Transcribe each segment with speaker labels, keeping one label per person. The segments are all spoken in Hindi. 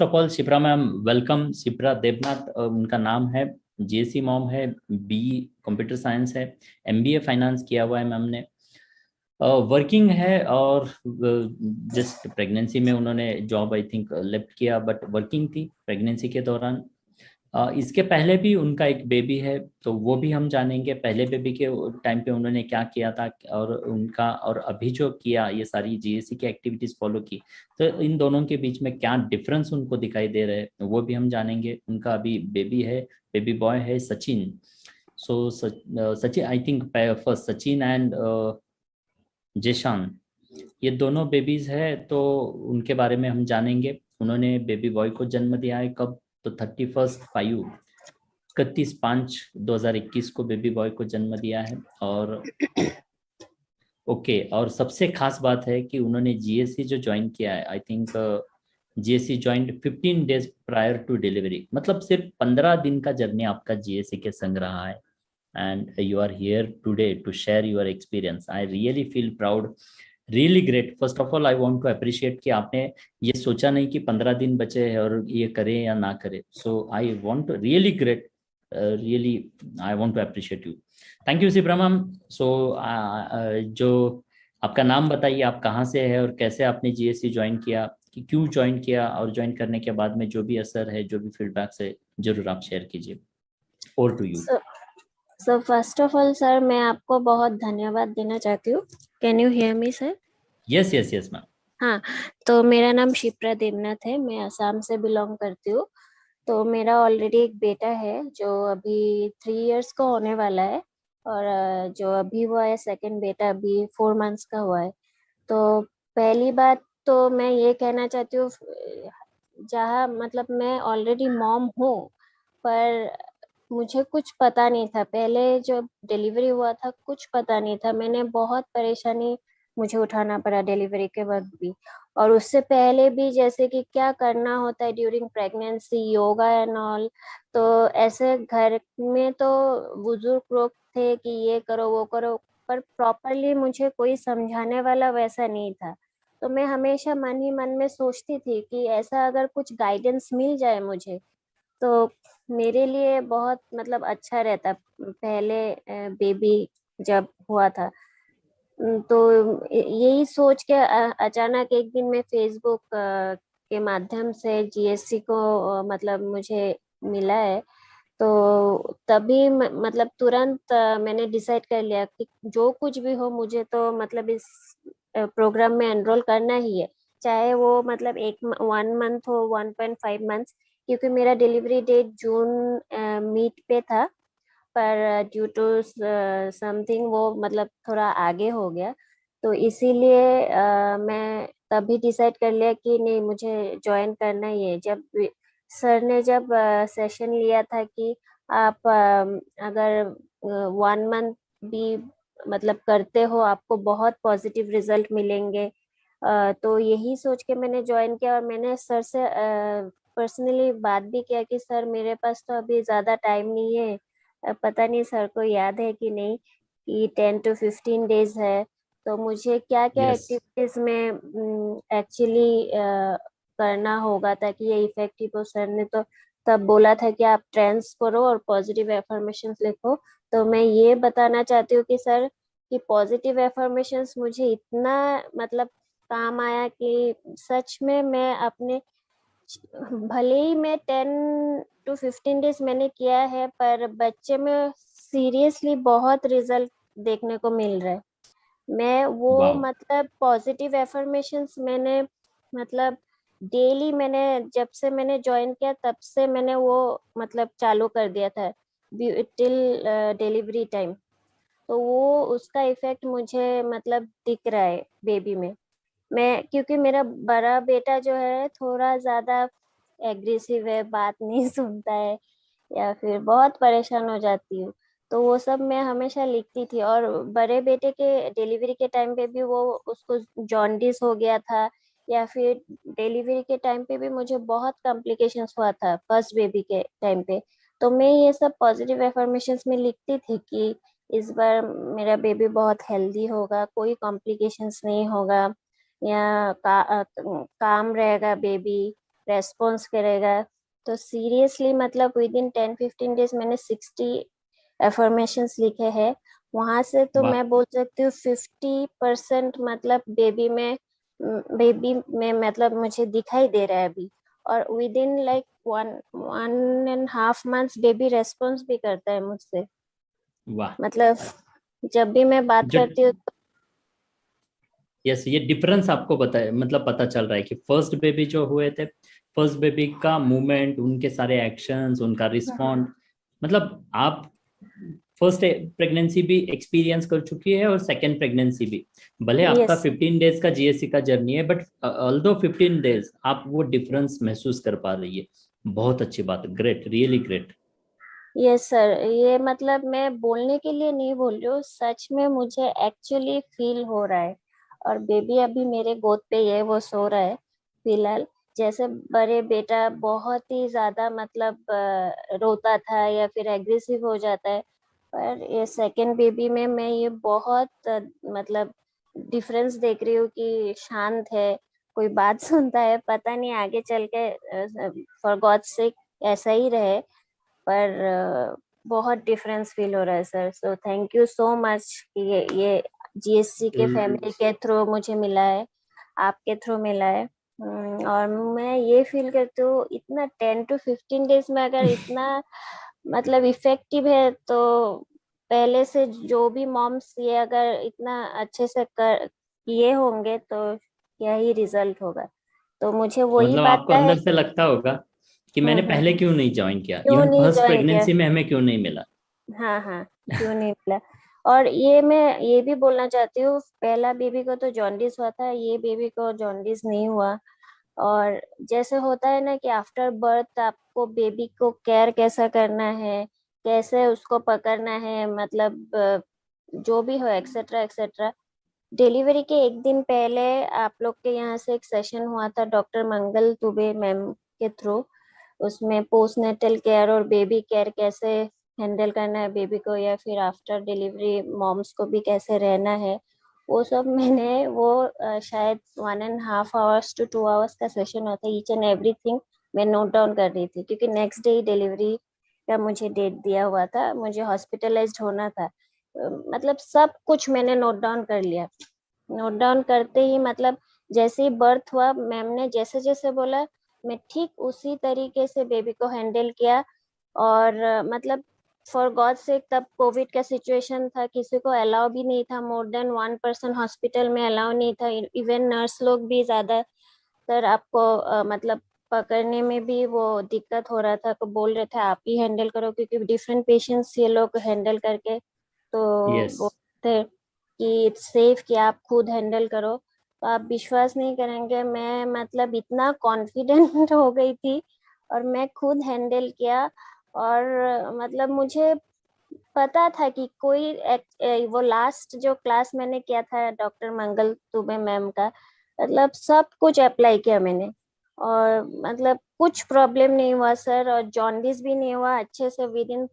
Speaker 1: Of all Shipra ma'am welcome. Shipra Devnath उनका नाम है। जेसी मॉम है। बी कंप्यूटर साइंस है। एमबीए फाइनेंस किया हुआ है मैम ने। वर्किंग है और जस्ट प्रेगनेंसी में उन्होंने जॉब आई थिंक लेफ्ट किया, बट वर्किंग थी प्रेगनेंसी के दौरान। इसके पहले भी उनका एक बेबी है, तो वो भी हम जानेंगे पहले बेबी के टाइम पे उन्होंने क्या किया था और उनका और अभी जो किया ये सारी जीएससी की एक्टिविटीज फॉलो की, तो इन दोनों के बीच में क्या डिफरेंस उनको दिखाई दे रहे हैं वो भी हम जानेंगे। उनका अभी बेबी है, बेबी बॉय है Sachin. So Sachin I think first Sachin and Zeeshan, ये दोनों बेबीज है, तो उनके बारे में हम जानेंगे। उन्होंने बेबी बॉय को जन्म दिया है कब? तो 31/5 को बेबी बॉय को जन्म दिया है। और ओके, और सबसे खास बात है कि उन्होंने जीएससी जो ज्वाइन किया है, I think GSC join 15 days prior to delivery, मतलब सिर्फ 15 दिन का जर्नी आपका जीएससी के संग रहा है। And you are here today to share your experience. I really feel proud, really great. First of all I want to appreciate कि आपने ये सोचा नहीं कि 15 दिन बचे हैं और ये करें या ना करें। So I want really great, really I want to appreciate you. Thank you Shipra ma'am. So जो आपका नाम बताइए, आप कहाँ से है और कैसे आपने जीएससी ज्वाइन किया, कि क्यों ज्वाइन किया, और ज्वाइन करने के बाद में जो भी असर है, जो भी फीडबैक्स है, जरूर आप शेयर कीजिए। Over to you.
Speaker 2: So first of all sir, मैं आपको बहुत धन्यवाद देना चाहती हूँ। Can you hear me sir?
Speaker 1: Yes yes yes ma'am.
Speaker 2: हाँ। तो मेरा नाम शिप्रा देवनाथ है, मैं असम से बिलोंग करती हूँ। तो मेरा ऑलरेडी एक बेटा है जो अभी 3 इयर्स का होने वाला है। और जो अभी हुआ है सेकंड बेटा अभी 4 मंथ्स का हुआ है। तो पहली बात तो मैं ये कहना चाहती हूँ, जहाँ मतलब मैं ऑलरेडी मॉम हूँ, पर मुझे कुछ पता नहीं था। पहले जब डिलीवरी हुआ था कुछ पता नहीं था, मैंने बहुत परेशानी मुझे उठाना पड़ा डिलीवरी के वक्त भी। और उससे पहले भी, जैसे कि क्या करना होता है during pregnancy, yoga and all. तो ऐसे घर में तो बुजुर्ग लोग थे कि ये करो वो करो, पर प्रॉपरली मुझे कोई समझाने वाला वैसा नहीं था। तो मैं हमेशा मन ही मन में सोचती थी कि ऐसा अगर कुछ गाइडेंस मिल जाए मुझे, तो मेरे लिए बहुत मतलब अच्छा रहता। पहले बेबी जब हुआ था, तो यही सोच के अचानक एक दिन मैं फेसबुक के माध्यम से जीएससी को मतलब मुझे मिला है। तो तभी मतलब तुरंत मैंने डिसाइड कर लिया कि जो कुछ भी हो मुझे तो मतलब इस प्रोग्राम में एनरोल करना ही है। चाहे वो मतलब 1 मंथ हो, 1.5 मंथ्स। क्योंकि मेरा डिलीवरी डेट जून मीट पे था, पर ड्यू टू समथिंग वो मतलब थोड़ा आगे हो गया। तो इसीलिए मैं तभी डिसाइड कर लिया कि नहीं, मुझे ज्वाइन करना ही है। जब सर ने जब सेशन लिया था कि आप अगर 1 मंथ भी मतलब करते हो, आपको बहुत पॉजिटिव रिजल्ट मिलेंगे। तो यही सोच के मैंने ज्वाइन किया। और मैंने सर से पर्सनली बात भी किया कि सर मेरे पास तो अभी ज़्यादा टाइम नहीं है। पता नहीं सर को याद है कि नहीं, कि 10 to 15 डेज है। तो मुझे क्या क्या
Speaker 1: यस।
Speaker 2: एक्टिविटीज में एक्चुअली करना होगा ताकि ये इफेक्टिव हो। सर ने तो तब बोला था कि आप ट्रेंड्स करो और पॉजिटिव एफर्मेशंस लिखो। तो मैं ये बताना चाहती हूँ कि सर, कि पॉजिटिव एफर्मेशंस मुझे इतना मतलब काम आया कि सच में मैं अपने, भले ही मैं 10 to 15 डेज मैंने किया है, पर बच्चे में सीरियसली बहुत रिजल्ट देखने को मिल रहा है। मैं वो
Speaker 1: वाओ।
Speaker 2: मतलब पॉजिटिव एफर्मेशंस मैंने मतलब डेली, मैंने जब से मैंने ज्वाइन किया तब से मैंने वो मतलब चालू कर दिया था टिल डिलीवरी टाइम। तो वो उसका इफेक्ट मुझे मतलब दिख रहा है बेबी में। मैं, क्योंकि मेरा बड़ा बेटा जो है थोड़ा ज्यादा एग्रेसिव है, बात नहीं सुनता है, या फिर बहुत परेशान हो जाती हूँ। तो वो सब मैं हमेशा लिखती थी। और बड़े बेटे के डिलीवरी के टाइम पे भी वो, उसको जॉन्डिस हो गया था, या फिर डिलीवरी के टाइम पे भी मुझे बहुत कॉम्प्लिकेशंस हुआ था फर्स्ट बेबी के टाइम पे। तो मैं ये सब पॉजिटिव एफर्मेशंस में लिखती थी कि इस बार मेरा बेबी बहुत हेल्दी होगा, कोई कॉम्प्लिकेशंस नहीं होगा, या काम रहेगा बेबी। रेस्पॉन्स करेगा। तो सीरियसली मतलब विद इन 10-15 डेज मैंने 60 एफर्मेशंस लिखे हैं। वहां से तो
Speaker 1: वाह।
Speaker 2: मैं बोल सकती हूँ 50% मतलब बेबी में मतलब मुझे दिखाई दे रहा है अभी। और with in like 1.5 months baby response भी करता है मुझसे।
Speaker 1: वाह।
Speaker 2: मतलब जब भी मैं बात
Speaker 1: जो
Speaker 2: करती हूँ
Speaker 1: यस, ये डिफरेंस आपको मतलब पता चल रहा है कि फर्स्ट बेबी जो हुए थे, फर्स्ट बेबी का मूवमेंट, उनके सारे एक्शंस, उनका रिस्पॉन्ड, मतलब आप फर्स्ट प्रेगनेंसी भी एक्सपीरियंस कर चुकी है और सेकेंड प्रेगनेंसी भी। भले आपका
Speaker 2: यस
Speaker 1: 15 डेज का जीएससी का जर्नी है, बट ऑल्दो 15 डेज आप वो डिफरेंस महसूस कर पा रही है। बहुत अच्छी बात है, great, really great.
Speaker 2: Yes sir, ये मतलब मैं बोलने के लिए नहीं बोल रही हूँ, सच में मुझे एक्चुअली फील हो रहा है। और बेबी अभी मेरे गोद पे ही है, वो सो रहा है फिलहाल। जैसे बड़े बेटा बहुत ही ज्यादा मतलब रोता था या फिर एग्रेसिव हो जाता है, पर ये सेकंड बेबी में मैं ये बहुत मतलब डिफरेंस देख रही हूँ कि शांत है, कोई बात सुनता है। पता नहीं आगे चल के फॉर गॉड सेक ऐसा ही रहे, पर बहुत डिफरेंस फील हो रहा है sir. So thank you so much कि ये जीएससी के फैमिली के थ्रू मुझे मिला है, आपके थ्रू मिला है। और मैं ये फील करती हूँ इतना 10 to 15 डेज में अगर इतना मतलब इफेक्टिव है, तो पहले से जो भी मॉम्स ये अगर इतना अच्छे से कर किए होंगे तो क्या ही रिजल्ट होगा। तो मुझे वही
Speaker 1: मतलब
Speaker 2: बात
Speaker 1: आपको
Speaker 2: का है।
Speaker 1: अंदर से लगता होगा कि मैंने पहले क्यों नहीं ज्वाइन किया,
Speaker 2: क्यों
Speaker 1: इवन
Speaker 2: नहीं
Speaker 1: फर्स्ट
Speaker 2: ज्वाइन किया।
Speaker 1: प्रेगनेंसी में हमें क्यों नहीं मिला।
Speaker 2: हाँ हाँ, क्यों नहीं मिला। और ये मैं ये भी बोलना चाहती हूँ, पहला बेबी को तो जॉन्डिस हुआ था, ये बेबी को जॉन्डिस नहीं हुआ। और जैसे होता है ना कि आफ्टर बर्थ आपको बेबी को केयर कैसा करना है, कैसे उसको पकड़ना है, मतलब जो भी हो एक्सेट्रा एक्सेट्रा। डिलीवरी के एक दिन पहले आप लोग के यहाँ से एक सेशन हुआ था डॉक्टर मंगल दुबे मैम के थ्रू। उसमें पोस्टनेटल केयर और बेबी केयर कैसे हैंडल करना है बेबी को, या फिर आफ्टर डिलीवरी मॉम्स को भी कैसे रहना है, वो सब मैंने वो शायद 1.5 hours to 2 hours का सेशन होता है, ईच एंड एवरीथिंग मैं नोट डाउन कर रही थी, क्योंकि नेक्स्ट डे ही डिलीवरी का मुझे डेट दिया हुआ था, मुझे हॉस्पिटलाइज्ड होना था। मतलब सब कुछ मैंने नोट डाउन कर लिया। नोट डाउन करते ही मतलब जैसे ही बर्थ हुआ, मैम ने जैसे जैसे बोला मैं ठीक उसी तरीके से बेबी को हैंडल किया। और मतलब फॉर गॉड से तब कोविड का सिचुएशन था, किसी को अलाउ भी नहीं था, मोर देन 1 पर्सन हॉस्पिटल में अलाउ नहीं था। इवन नर्स लोग भी ज्यादातर आपको मतलब पकड़ने में भी वो दिक्कत हो रहा था, तो बोल रहे थे आप ही हैंडल करो, क्योंकि डिफरेंट पेशेंट्स ये लोग हैंडल करके तो
Speaker 1: यस।
Speaker 2: बोलते कि इट्स सेफ कि आप खुद हैंडल करो। तो आप विश्वास नहीं करेंगे, मैं मतलब इतना कॉन्फिडेंट हो गई थी और मैं खुद हैंडल किया। और मतलब मुझे पता था कि कोई वो लास्ट जो क्लास मैंने किया था डॉक्टर मंगल दुबे मैम का, मतलब सब कुछ अप्लाई किया मैंने। और मतलब कुछ प्रॉब्लम नहीं हुआ सर, और जॉन्डिस भी नहीं हुआ, अच्छे से विद इन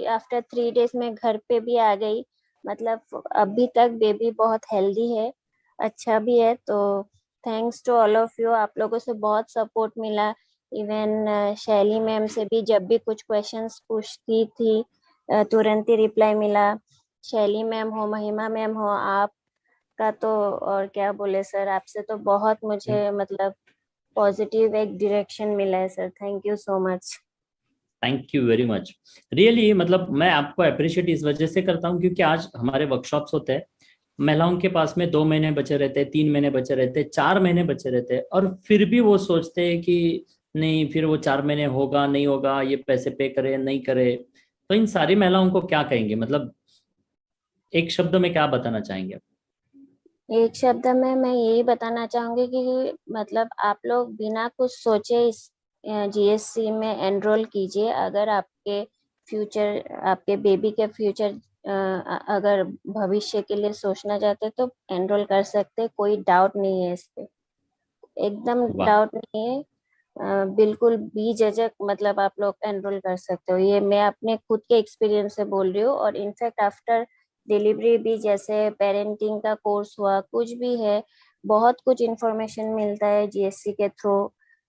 Speaker 2: आफ्टर 3 डेज में घर पे भी आ गई। मतलब अभी तक बेबी बहुत हेल्दी है, अच्छा भी है। तो thanks to all of you, आप लोगों से बहुत सपोर्ट मिला। इवन शैली मैम से भी जब भी कुछ क्वेश्चंस पूछती थी तुरंत ही रिप्लाई मिला। शैली मैम हो, महिमा मैम हो, आपका तो और क्या बोले सर, आपसे तो बहुत मुझे मतलब पॉजिटिव एक डायरेक्शन मिला है sir. Thank you so much.
Speaker 1: Thank you very much. Really, मतलब मैं आपको अप्रिशिएट इस वजह से करता हूँ क्योंकि आज हमारे वर्कशॉप्स होते हैं, महिलाओं के पास में 2 महीने बचे रहते हैं, 3 महीने बचे रहते हैं, 4 महीने बचे रहते हैं, और फिर भी वो सोचते हैं कि नहीं, फिर वो 4 महीने होगा नहीं होगा, ये पैसे पे करे नहीं करे। तो इन सारी महिलाओं को क्या कहेंगे, मतलब एक शब्द में क्या बताना चाहेंगे।
Speaker 2: एक शब्द में मैं यही बताना चाहूंगी कि मतलब आप लोग बिना कुछ सोचे इस जीएससी में एनरोल कीजिए। अगर आपके फ्यूचर, आपके बेबी के फ्यूचर अगर भविष्य के लिए सोचना चाहते हैं तो एनरोल कर सकते हैं, कोई डाउट नहीं है इस पे, एकदम
Speaker 1: वाह।
Speaker 2: डाउट नहीं है। बिल्कुल भी झिझक मतलब आप लोग एनरोल कर सकते हो, ये मैं अपने खुद के एक्सपीरियंस से बोल रही हूँ। और इनफैक्ट आफ्टर डिलीवरी भी जैसे पेरेंटिंग का कोर्स हुआ, कुछ भी है, बहुत कुछ इंफॉर्मेशन मिलता है जीएससी के थ्रू।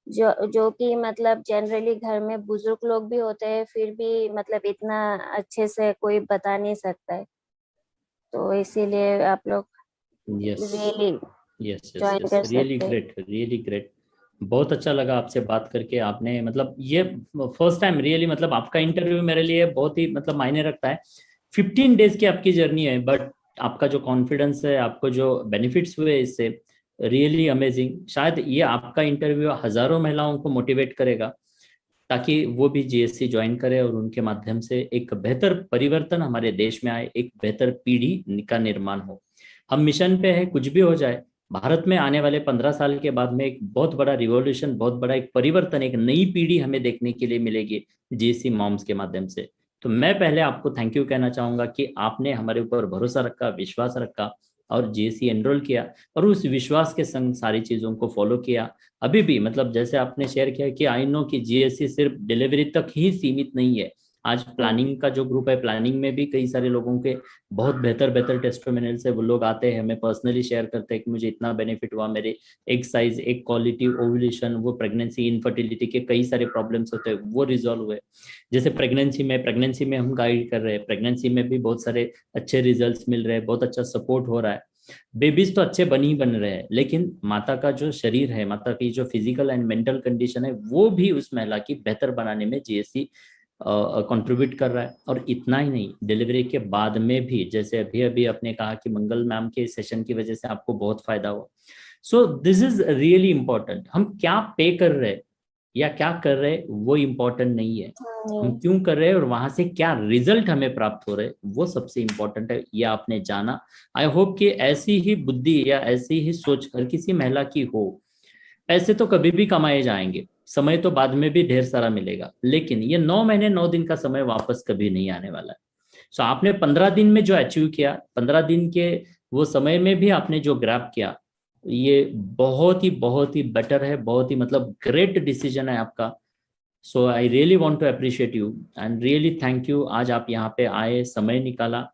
Speaker 2: जो कि मतलब जनरली घर में बुजुर्ग लोग भी होते हैं, फिर भी मतलब इतना अच्छे से कोई बता नहीं सकता है। तो इसीलिए आप लोग
Speaker 1: yes
Speaker 2: really
Speaker 1: yes yes
Speaker 2: join
Speaker 1: yes,
Speaker 2: कर
Speaker 1: रियली
Speaker 2: सकते हैं।
Speaker 1: Great, really great. बहुत अच्छा लगा आपसे बात करके। आपने मतलब ये फर्स्ट टाइम रियली, मतलब आपका इंटरव्यू मेरे लिए बहुत ही मतलब मायने रखता है। 15 डेज की आपकी जर्नी है, बट आपका जो कॉन्फिडेंस है, आपको जो बेनिफिट्स हुए इससे, रियली अमेजिंग। शायद ये आपका इंटरव्यू हजारों महिलाओं को मोटिवेट करेगा, ताकि वो भी जीएससी ज्वाइन करे और उनके माध्यम से एक बेहतर परिवर्तन हमारे देश में आए, एक बेहतर पीढ़ी का निर्माण हो। हम मिशन पे है, कुछ भी हो जाए, भारत में आने वाले 15 साल के बाद में एक बहुत बड़ा रिवॉल्यूशन, बहुत बड़ा एक परिवर्तन, एक नई पीढ़ी हमें देखने के लिए मिलेगी जीएससी मॉम्स के माध्यम से। तो मैं पहले आपको थैंक यू कहना चाहूंगा कि आपने हमारे ऊपर भरोसा रखा, विश्वास रखा और जीएससी एनरोल किया, और उस विश्वास के संग सारी चीजों को फॉलो किया। अभी भी मतलब जैसे आपने शेयर किया कि आई नो कि जीएससी सिर्फ डिलीवरी तक ही सीमित नहीं है। आज प्लानिंग का जो ग्रुप है, प्लानिंग में भी कई सारे लोगों के बहुत बेहतर बेहतर टेस्टिमोनियल से वो लोग आते हैं, हमें पर्सनली शेयर करते हैं कि मुझे इतना बेनिफिट हुआ, मेरे एक साइज, एक क्वालिटी, ओवुलेशन, वो प्रेगनेंसी, इनफर्टिलिटी के कई सारे प्रॉब्लम्स होते हैं वो रिजॉल्व हुए। जैसे प्रेगनेंसी में हम गाइड कर रहे हैं, प्रेगनेंसी में भी बहुत सारे अच्छे रिजल्ट्स मिल रहे हैं, बहुत अच्छा सपोर्ट हो रहा है। बेबीज तो अच्छे बन ही बन रहे हैं, लेकिन माता का जो शरीर है, माता की जो फिजिकल एंड मेंटल कंडीशन है, वो भी उस महिला की बेहतर बनाने में जीएससी कंट्रीब्यूट कर रहा है। और इतना ही नहीं, डिलीवरी के बाद में भी, जैसे अभी अभी आपने कहा कि मंगल मैम के सेशन की वजह से आपको बहुत फायदा हुआ। So this is really important. हम क्या पे कर रहे हैं या क्या कर रहे हैं वो इम्पोर्टेंट नहीं है, हम
Speaker 2: नहीं।
Speaker 1: क्यों कर रहे हैं और वहां से क्या रिजल्ट हमें प्राप्त हो रहे हैं वो सबसे इंपॉर्टेंट है। ये आपने जाना। आई होप कि ऐसी ही बुद्धि या ऐसी ही सोच हर किसी महिला की हो। पैसे तो कभी भी कमाए जाएंगे, समय तो बाद में भी ढेर सारा मिलेगा, लेकिन ये 9 महीने 9 दिन का समय वापस कभी नहीं आने वाला है। सो आपने 15 दिन में जो अचीव किया, 15 दिन के वो समय में भी आपने जो ग्रैब किया, ये बहुत ही बेटर है, बहुत ही मतलब ग्रेट डिसीजन है आपका। So I really want to appreciate you and really thank you. आज आप यहाँ पे आए, समय निकाला,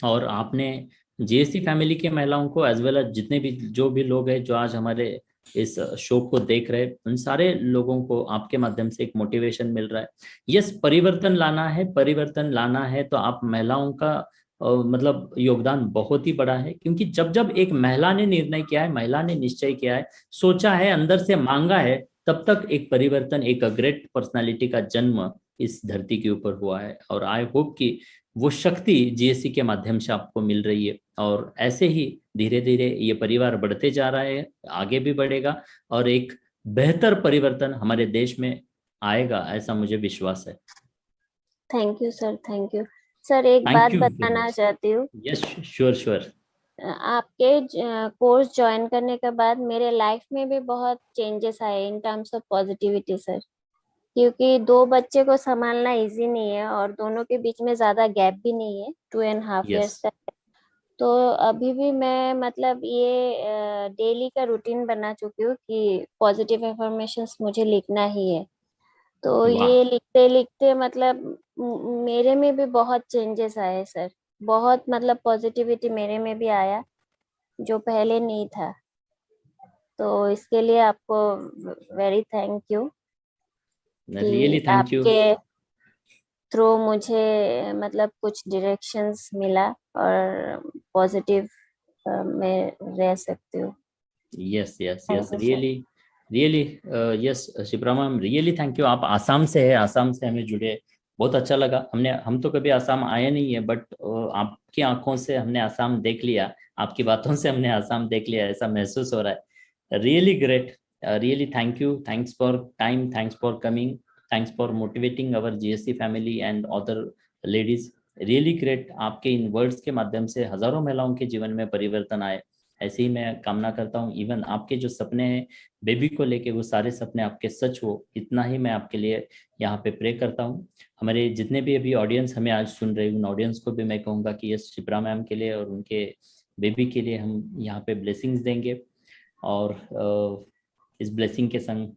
Speaker 1: और आपने जीएससी फैमिली के महिलाओं को एज वेल एज जितने भी जो भी लोग हैं जो आज हमारे इस शो को देख रहे हैं, उन सारे लोगों को आपके माध्यम से एक मोटिवेशन मिल रहा है। यस, परिवर्तन लाना है, परिवर्तन लाना है तो आप महिलाओं का मतलब योगदान बहुत ही बड़ा है, क्योंकि जब जब एक महिला ने निर्णय किया है, महिला ने निश्चय किया है, सोचा है, अंदर से मांगा है, तब तक एक परिवर्तन, एक ग्रेट पर्सनालिटी का जन्म इस धरती के ऊपर हुआ है। और आई होप कि वो शक्ति जीएससी के माध्यम से आपको मिल रही है, और ऐसे ही धीरे धीरे ये परिवार बढ़ते जा रहा है, आगे भी बढ़ेगा, और एक बेहतर परिवर्तन हमारे देश में आएगा, ऐसा मुझे विश्वास है।
Speaker 2: Thank you sir, thank you. Sir एक
Speaker 1: थैंक
Speaker 2: बात
Speaker 1: यू वेरी
Speaker 2: बताना
Speaker 1: मच।
Speaker 2: चाहती हूँ।
Speaker 1: Yes, sure sure.
Speaker 2: आपके कोर्स ज्वाइन करने के बाद मेरे लाइफ में भी बहुत चेंजेस आए in terms of positivity sir. क्योंकि दो बच्चे को संभालना इजी नहीं है, और दोनों के बीच में ज्यादा गैप भी नहीं है, 2.5 years
Speaker 1: यस।
Speaker 2: का। तो अभी भी मैं मतलब ये डेली का रूटीन बना चुकी हूँ कि पॉजिटिव इंफॉर्मेशंस मुझे लिखना ही है। तो
Speaker 1: वाह।
Speaker 2: ये लिखते लिखते मतलब मेरे में भी बहुत चेंजेस आए सर। बहुत मतलब पॉजिटिविटी मेरे में भी आया, जो पहले नहीं था। तो इसके लिए आपको वेरी थैंक यू
Speaker 1: रियली
Speaker 2: कि
Speaker 1: थैंक यू।
Speaker 2: आपके थ्रू मुझे मतलब कुछ डायरेक्शंस मिला, और पॉजिटिव में रह सकती हूँ।
Speaker 1: Yes yes yes,
Speaker 2: thank you sir.
Speaker 1: Really really. Yes Shipra ma'am, really thank you. आप आसाम से है, आसाम से हमें जुड़े, बहुत अच्छा लगा। हम तो कभी आसाम आए नहीं है, बट आपकी आंखों से हमने आसाम देख लिया, आपकी बातों से हमने आसाम देख लिया, ऐसा महसूस हो रहा है। Really great. Really thank you, thanks for time, thanks for coming, thanks for motivating our GSC family and other ladies. Really great. आपके इन वर्ड्स के माध्यम से हजारों महिलाओं के जीवन में परिवर्तन आए, ऐसे ही मैं कामना करता हूँ। इवन आपके जो सपने हैं बेबी को लेके, वो सारे सपने आपके सच हो, इतना ही मैं आपके लिए यहाँ पे प्रे करता हूँ। हमारे जितने भी अभी ऑडियंस हमें आज सुन रहे हैं, उन ऑडियंस को भी मैं कहूँगा कि यस, शिप्रा मैम के लिए और उनके बेबी के लिए हम यहाँ पे ब्लेसिंग्स देंगे। और इस ब्लेसिंग के संग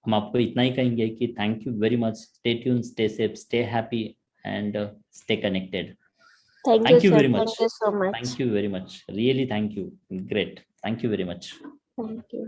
Speaker 1: हम आपको इतना ही कहेंगे कि thank you very much, stay tune, stay safe, stay happy and stay connected.
Speaker 2: Thank you
Speaker 1: Thank you
Speaker 2: sir,
Speaker 1: very much.
Speaker 2: Thank you so much.
Speaker 1: Thank you very much. Really, thank you. Great. Thank you very much.
Speaker 2: Thank you.